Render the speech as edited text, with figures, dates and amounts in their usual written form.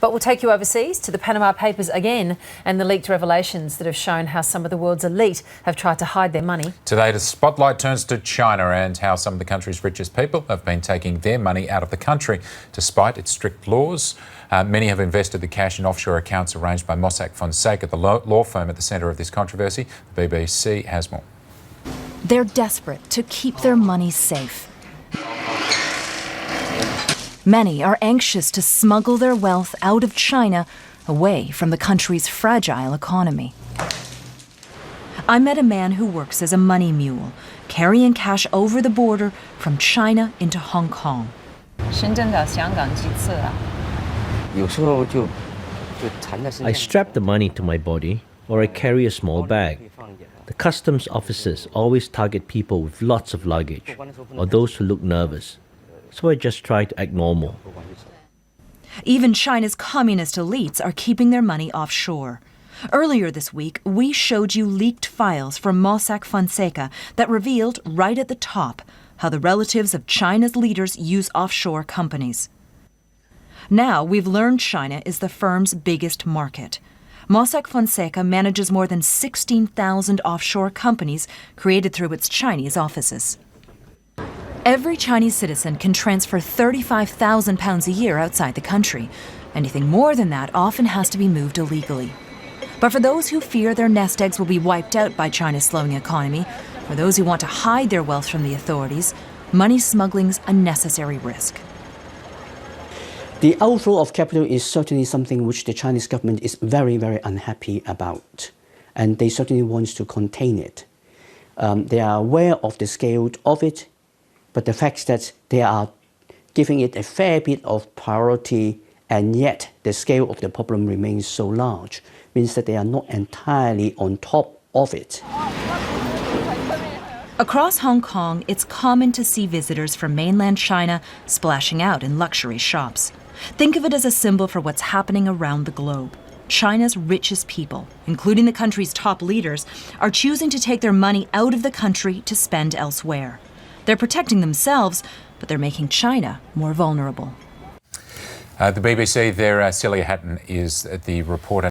But we'll take you overseas to the Panama Papers again and the leaked revelations that have shown how some of the world's elite have tried to hide their money. Today, the spotlight turns to China and how some of the country's richest people have been taking their money out of the country despite its strict laws. Many have invested the cash in offshore accounts arranged by Mossack Fonseca, the law firm at the centre of this controversy. The BBC has more. They're desperate to keep their money safe. Many are anxious to smuggle their wealth out of China, away from the country's fragile economy. I met a man who works as a money mule, carrying cash over the border from China into Hong Kong. I strap the money to my body, or I carry a small bag. The customs officers always target people with lots of luggage, or those who look nervous. So I just try to act normal. Even China's communist elites are keeping their money offshore. Earlier this week, we showed you leaked files from Mossack Fonseca that revealed right at the top how the relatives of China's leaders use offshore companies. Now we've learned China is the firm's biggest market. Mossack Fonseca manages more than 16,000 offshore companies created through its Chinese offices. Every Chinese citizen can transfer £35,000 a year outside the country. Anything more than that often has to be moved illegally. But for those who fear their nest eggs will be wiped out by China's slowing economy, or those who want to hide their wealth from the authorities, money smuggling's a necessary risk. The outflow of capital is certainly something which the Chinese government is very, very unhappy about, and they certainly want to contain it. They are aware of the scale of it, but the fact that they are giving it a fair bit of priority and yet the scale of the problem remains so large means that they are not entirely on top of it. Across Hong Kong, it's common to see visitors from mainland China splashing out in luxury shops. Think of it as a symbol for what's happening around the globe. China's richest people, including the country's top leaders, are choosing to take their money out of the country to spend elsewhere. They're protecting themselves, but they're making China more vulnerable. The BBC, there, Celia Hatton is the reporter.